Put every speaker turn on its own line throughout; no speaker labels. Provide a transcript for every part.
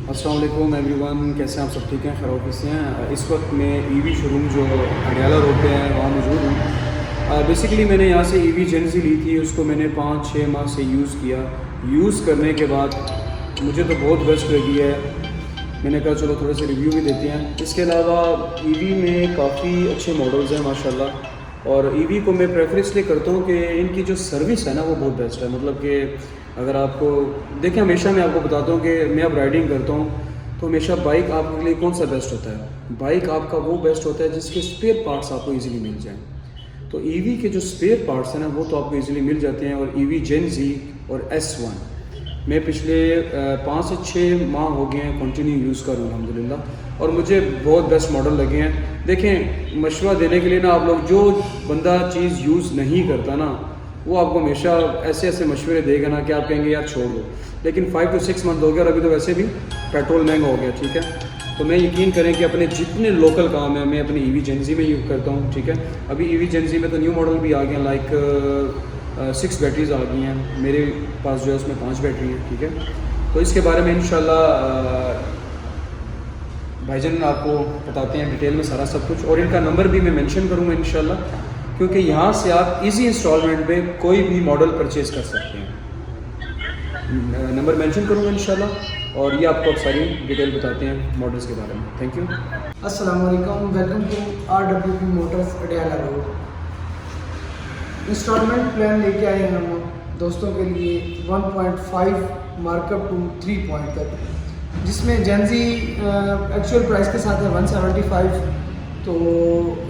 अस्सलाम वालेकुम एवरीवन, कैसे हैं आप? सब ठीक हैं, खैर ऑफिस से हैं। इस वक्त मैं ईवी शोरूम जो अडियाला रोड पे है वहाँ मौजूद हूँ। बेसिकली मैंने यहाँ से ईवी जेंजी ली थी, उसको मैंने 5-6 माह से यूज़ किया। यूज़ करने के बाद मुझे तो बहुत बेस्ट लगी है। मैंने कहा चलो थोड़े से रिव्यू भी देते हैं। इसके अलावा ईवी में काफ़ी अच्छे मॉडल्स हैं माशाल्लाह, और ईवी को मैं प्रेफर इसलिए करता हूँ कि इनकी जो सर्विस है ना वो बहुत बेस्ट है। मतलब कि अगर आपको देखें, हमेशा मैं आपको बताता हूँ कि मैं अब राइडिंग करता हूँ तो हमेशा बाइक आपके लिए कौन सा बेस्ट होता है? बाइक आपका वो बेस्ट होता है जिसके स्पेयर पार्ट्स आपको इजीली मिल जाएं। तो ईवी के जो स्पेयर पार्ट्स हैं ना वो तो आपको इजीली मिल जाते हैं। और ईवी जेन जी और S1 मैं पिछले 5 से 6 माह हो गए हैं कंटिन्यू यूज़ कर रहा हूँ अल्हम्दुलिल्लाह, और मुझे बहुत बेस्ट मॉडल लगे हैं। देखें, मशवरा देने के लिए ना आप लोग, जो बंदा चीज़ यूज़ नहीं करता ना वो आपको हमेशा ऐसे ऐसे मशवरे देगा ना कि आप कहेंगे यार छोड़ दो। लेकिन 5 to 6 मंथ हो गया और अभी तो वैसे भी पेट्रोल महंगा हो गया, ठीक है। तो मैं यकीन करें कि अपने जितने लोकल काम है मैं अपनी ईवी जेंजी में यूज़ करता हूँ, ठीक है। अभी ईवी जेंजी में तो न्यू मॉडल भी आ गए हैं, लाइक 6 बैटरीज आ गई हैं। मेरे पास जो है उसमें 5 बैटरी हैं, ठीक है। तो इसके बारे में इंशाल्लाह भाईजान आपको बताते हैं डिटेल में सारा सब कुछ, और इनका नंबर भी मैं मेंशन करूँगा इंशाल्लाह, क्योंकि यहाँ से आप इजी इंस्टॉलमेंट पे कोई भी मॉडल परचेज़ कर सकते हैं। नंबर मेंशन करूँगा इंशाल्लाह, और ये आपको अब सारी डिटेल बताते हैं मॉडल्स के बारे में। Thank you.
अस्सलाम वालेकुम, welcome to RWP Motors Adiala road. Instalment plan लेके आए हैं हम दोस्तों के लिए 1.5 मार्कअप टू 3 पॉइंट तक, जिसमें जेंजी एक्चुअल प्राइस के साथ है 175। तो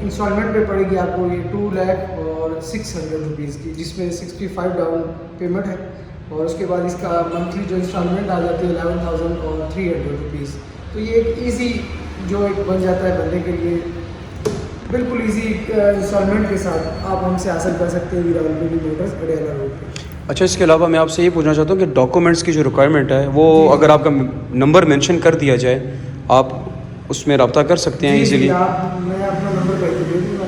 इंस्टॉलमेंट पे पड़ेगी आपको ये 2,06,000 रुपीज़ की, जिसमें 65 डाउन पेमेंट है, और उसके बाद इसका मंथली जो इंस्टॉलमेंट आ जाती है 11,300 रुपीज़। तो ये एक इजी जो एक बन जाता है बंदे के लिए, बिल्कुल इजी इंस्टॉलमेंट के साथ आप हमसे हासिल कर सकते हैं RWP मोटर्स अडियाला रोड पे।
अच्छा, इसके अलावा मैं आपसे ये पूछना चाहता हूँ कि डॉक्यूमेंट्स की जो रिक्वायरमेंट है वो अगर आपका नंबर मेंशन कर दिया जाए, आप उसमें रब्ता कर सकते हैं इजीली।
मैं अपना नंबर कर दूँगा,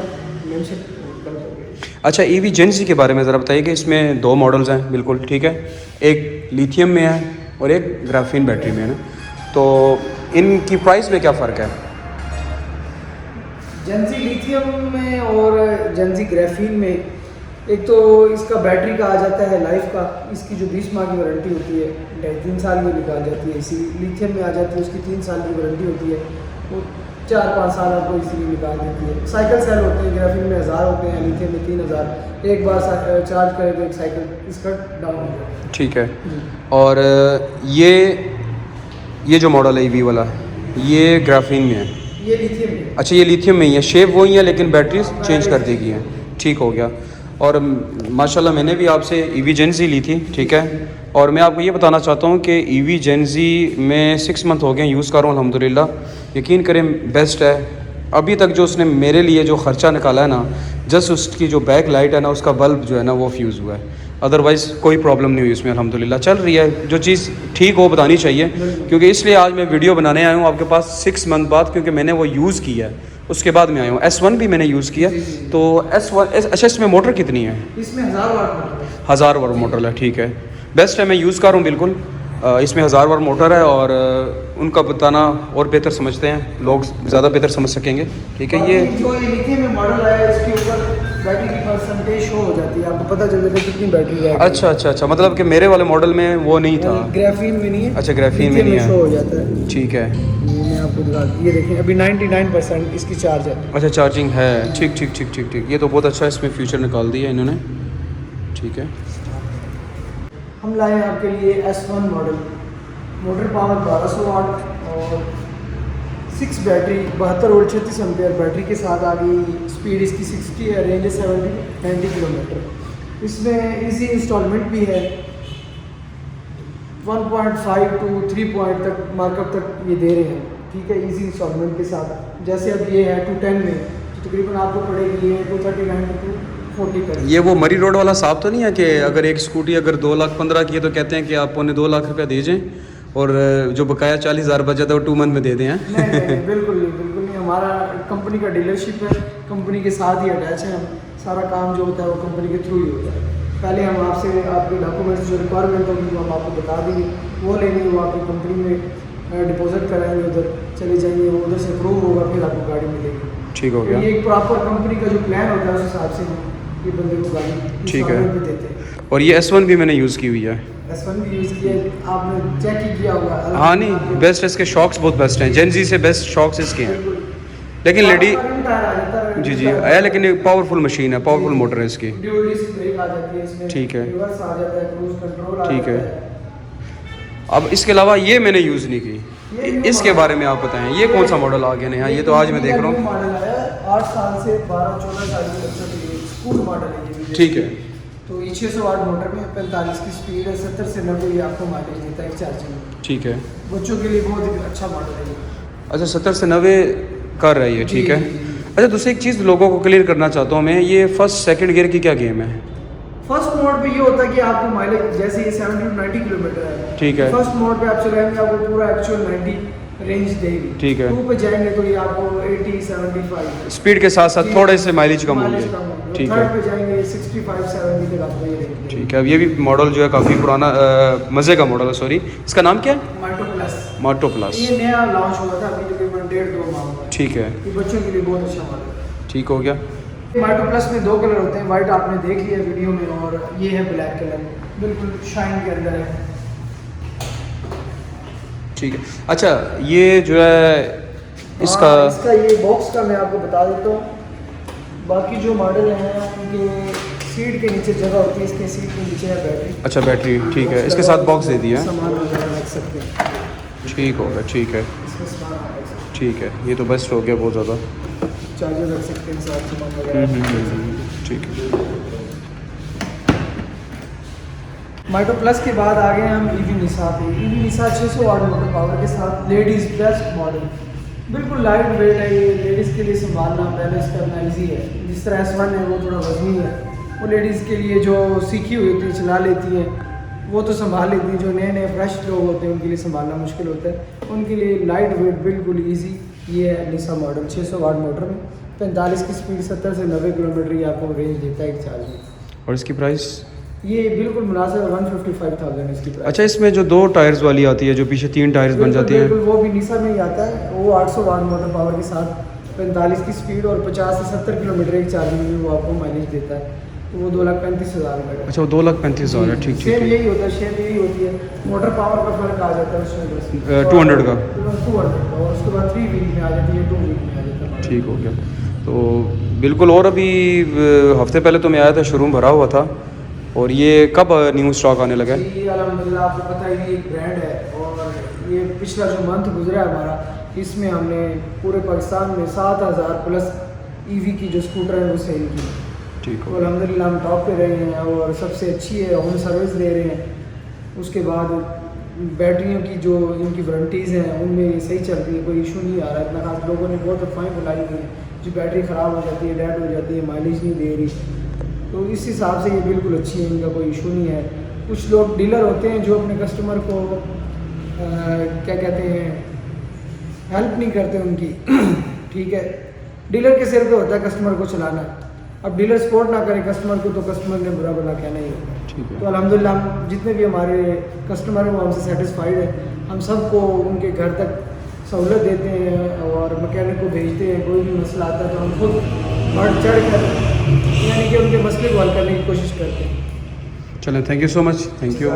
मेंशन कर दूँगा।
अच्छा, ईवी जेंजी के बारे में ज़रा बताइए कि इसमें 2 मॉडल्स हैं, बिल्कुल ठीक है। एक लिथियम में है और एक ग्राफीन बैटरी में है ना, तो इनकी प्राइस में क्या फ़र्क है?
जेंजी लिथियम में और जेंजी ग्राफीन में एक तो इसका बैटरी का आ जाता है लाइफ का, इसकी जो 20 माह की वारंटी होती है 2.5-3 साल में निकाल जाती है। इसी लिथियम में आ जाती है, उसकी 3 साल की वारंटी होती है, वो 4-5 साल आपको इसीलिए निकाल देती है। साइकिल सेल होते हैं, ग्राफीन में 1000 होते हैं, लिथियम में 3000। एक बार चार्ज करें तो एक साइकिल इसका डाउन हो जाए।
ठीक है। और ये जो मॉडल है ईवी वाला, ये ग्राफीन में है?
ये लिथियम में।
अच्छा, ये लिथियम में ही है, शेप वही है लेकिन बैटरीज चेंज कर दी गई हैं। ठीक हो गया। और माशाल्लाह मैंने भी आपसे ईवी जेंजी ली थी, ठीक है। और मैं आपको ये बताना चाहता हूँ कि ईवी जेंजी में 6 मंथ हो गए यूज़ कर रहा हूँ अल्हम्दुलिल्लाह। यकीन करें बेस्ट है। अभी तक जो उसने मेरे लिए जो ख़र्चा निकाला है ना, जस्ट उसकी जो बैक लाइट है ना, उसका बल्ब जो है ना वो फ्यूज़ हुआ है, अदरवाइज़ कोई प्रॉब्लम नहीं हुई उसमें, अल्हम्दुलिल्लाह चल रही है। जो चीज़ ठीक हो बतानी चाहिए, क्योंकि इसलिए आज मैं वीडियो बनाने आया हूँ आपके पास 6 मंथ बाद, क्योंकि मैंने वो यूज़ किया है, उसके बाद मैं आया हूँ। S1 भी मैंने यूज़ किया। तो अच्छा, इसमें मोटर कितनी है?
इसमें 1000 वाट मोटर है।
1000 वाट मोटर है, ठीक है, बेस्ट है। मैं यूज़ कर रहा हूँ बिल्कुल। इसमें 1000 वाट मोटर है, और उनका बताना और बेहतर समझते हैं लोग, ज़्यादा बेहतर समझ सकेंगे, ठीक है। ये
जो ये लिथियम में मॉडल आया है, इसके ऊपर बैटरी की परसेंटेज शो हो जाती है, आपको पता चल जाता है कितनी बैटरी है।
अच्छा, मतलब कि मेरे वाले मॉडल में वो नहीं था।
ग्राफीन में नहीं है।
अच्छा, ग्राफीन में नहीं है,
शो हो जाता है।
ठीक है।
ये मैं आपको दिखा, ये देखिए अभी 99% इसकी चार्ज है।
अच्छा, चार्जिंग है, ठीक। ये तो बहुत अच्छा है, इसमें फ्यूचर निकाल दिया इन्होंने, ठीक है।
हम लाए हैं आपके लिए S1 मॉडल, मोटर पावर 1200 वाट और 6 बैटरी 72 वोल्ट 36 एम्पेयर बैटरी के साथ आ गई। स्पीड इसकी 60 है, रेंज 70-90 किलोमीटर। इसमें इजी इंस्टॉलमेंट भी है, 1.5 to 3 पॉइंट तक मार्कअप तक ये दे रहे हैं, ठीक है, इजी इंस्टॉलमेंट के साथ। जैसे अब ये है 210 में, तो तकरीबन आपको पड़ेगी ये 239 to 40 का।
ये वो मरी रोड वाला साहब तो नहीं है कि अगर एक स्कूटी अगर 2,15,000 की है तो कहते हैं कि आप 2.25 लाख रुपया दे जाएँ, और जो बकाया 40,000 बचा था वो 2 मंथ में दे दें?
नहीं, बिल्कुल नहीं। हमारा कंपनी का डीलरशिप है, कंपनी के साथ ही अटैच है। हम सारा काम जो होता है वो कंपनी के थ्रू ही होता है। पहले हम आपसे आपके डॉक्यूमेंट्स जो रिक्वायरमेंट होगी वो हम आपको बता देंगे, वो लेंगे, वो आपकी कंपनी में डिपॉजिट कराएंगे उधर, चले जाएंगे, वो उधर से अप्रूव होगा, फिर आपको गाड़ी मिलेगी।
ठीक हो
तो
गया।
ये एक प्रॉपर कंपनी का जो प्लान होता है उस हिसाब से हम ये बंदे को गाड़ी
ठीक है।
इंस्टॉलमेंट पे देते हैं।
और ये S1 भी मैंने यूज़ की हुई है।
S1 भी यूज़ किया, आपने चेक ही किया होगा।
हाँ नहीं, बेस्ट इसके शॉक्स बहुत बेस्ट हैं, जेनजी से बेस्ट शॉक्स इसके हैं।
बिल्कुल।
लेकिन लेडी
टायर आ जाता है,
जी है, लेकिन एक पावरफुल मशीन है, पावरफुल मोटर है इसकी।
ड्यूल डिस्क ब्रेक आ जाती है इसमें,
ठीक है।
रिवर्स आ जाता है, क्रूज कंट्रोल आ
ठीक
जाता
है। अब इसके अलावा ये मैंने यूज़ नहीं की, इसके बारे में आप बताएं, ये कौन सा मॉडल आ गया नया? ये तो आज मैं देख रहा हूँ।
मॉडल आया 8 साल से 12-14 साल के बच्चों के लिए स्कूल मॉडल है ये।
ठीक है।
तो ये 600 वाट मोटर में 45 की स्पीड है, 70 से 90 ये आपको माइलेज देता है चार्जिंग में।
ठीक है।
बच्चों के लिए बहुत ही अच्छा मॉडल है ये।
अच्छा 70 से 90 कर रही है, ठीक
जी,
है।
जी, जी।
अच्छा दूसरी एक चीज़ लोगों को क्लियर करना चाहता हूँ मैं, ये फर्स्ट सेकंड गियर की क्या गेम है?
फर्स्ट मोड पे ये होता है कि आपको माइलेज जैसे ये 70 to 90 किलोमीटर है,
ठीक है।
फर्स्ट मोड पे आप चलाएंगे आपको पूरा एक्चुअल 90 रेंज देगी।
ठीक है।
2 पे जाएंगे तो ये आपको 80-75
स्पीड के साथ साथ थोड़े से माइलेज कम होंगे। ठीक है।
थर्ड पे जाएंगे 65-70 तक आपको ये रेंज।
ठीक है। अब ये भी मॉडल जो है काफ़ी पुराना मज़े का मॉडल है, सॉरी इसका नाम क्या है?
माइटो प्लस।
माटो प्लस।
ये नया लॉन्च हुआ था अभी तकरीबन 1.5-2 माह हुआ है।
ठीक है।
ये बच्चों के लिए बहुत अच्छा मॉडल है।
ठीक हो गया।
माइटो प्लस में 2 कलर होते हैं, वाइट आपने देख लिया वीडियो में, और ये है ब्लैक कलर, बिल्कुल शाइन के अंदर है।
ठीक है। अच्छा ये जो है इसका
ये बॉक्स का मैं आपको बता देता हूँ। बाकी जो मॉडल हैं उनके सीट के नीचे जगह होती है, इसके सीट के नीचे है बैटरी।
अच्छा बैटरी, ठीक है, इसके साथ बॉक्स दे दिया है।
सामान वगैरह रख सकते हैं,
ठीक हो गया। ठीक है।
इसमें सामान रख सकते हैं,
ठीक है, ये तो बेस्ट हो गया बहुत ज़्यादा।
चार्जर रख सकते हैं, साथ सामान वगैरह।
ठीक है।
माइटो प्लस के बाद आ गए हम ईवी निसा पे। ईवी निसा 600 वाट मोटर पावर के साथ लेडीज़ बेस्ट मॉडल, बिल्कुल लाइट वेट है ये, लेडीज़ के लिए संभालना बैलेंस करना इजी है। जिस तरह S1 है वो थोड़ा वजनी है, वो लेडीज़ के लिए जो सीखी हुई होती है चला लेती हैं वो तो संभाल लेती हैं, जो नए नए फ्रेश लोग होते हैं उनके लिए संभालना मुश्किल होता है, उनके लिए लाइट वेट बिल्कुल ईजी। ये है निसा मॉडल 600 वाट मोटर में 45 की स्पीड, 70 से 90 किलोमीटर ये आपको रेंज देता है एक चार्ज में।
और इसकी प्राइस?
ये बिल्कुल मुनासिब 155,000 इसकी प्राइस।
अच्छा इसमें जो 2 टायर्स वाली आती है, जो पीछे 3 टायर्स बन जाती है,
बिल्कुल वो भी निसा में ही आता है। वो 800 वाट मोटर पावर के साथ 45 की स्पीड और 50 से 70 किलोमीटर एक चार्जिंग में वो आपको माइलेज देता है। तो वो 2,35,000 रुपये।
अच्छा वो 2,35,000 है। ठीक
सेम
ठीक
यही होता है, शेप यही होती है, मोटर पावर का फर्क आ जाता है उसमें बस।
200 का।
200 का, और उसके बाद 3 व्हील में आ जाती है, 2 व्हील में आ जाता है।
ठीक हो गया। तो बिल्कुल। और अभी हफ्ते पहले तो मैं आया था, शोरूम भरा हुआ था। और ये कब न्यू स्टॉक आने लगा है?
ये अल्हम्दुलिल्लाह आपको पता है ये एक ब्रांड है, और ये पिछला जो मंथ गुजरा है हमारा, इसमें हमने पूरे पाकिस्तान में 7,000 प्लस ईवी की जो स्कूटर है वो सेल की।
ठीक
तो
हो।
अल्हम्दुलिल्लाह हम टॉप पे रहे हैं और सबसे अच्छी है, होम सर्विस दे रहे हैं। उसके बाद बैटरियों की जो इनकी वारंटीज़ हैं उनमें सही चल रही है, कोई इशू नहीं आ रहा। इतना खास लोगों ने बहुत अफवाहें बुलाई हुई हैं, जो बैटरी ख़राब हो जाती है, डेड हो जाती है, माइलेज नहीं दे रही, तो इस हिसाब से ये बिल्कुल अच्छी है, इनका कोई इशू नहीं है। कुछ लोग डीलर होते हैं जो अपने कस्टमर को क्या कहते हैं, हेल्प नहीं करते उनकी ठीक है, डीलर के सिर पे होता है कस्टमर को चलाना। अब डीलर सपोर्ट ना करे कस्टमर को तो कस्टमर ने बुरा भला कहना ही होगा।
ठीक है।
तो अल्हम्दुलिल्लाह हम जितने भी हमारे कस्टमर हैं वो हमसे सेटिस्फाइड है। हम सबको उनके घर तक सहूलत देते हैं और मैकेनिक को भेजते हैं। कोई भी मसला आता है तो हम खुद बढ़ चढ़ कर यानी कि उनके मसले को हल करने की कोशिश करते हैं।
चलें, thank you so much. Thank you.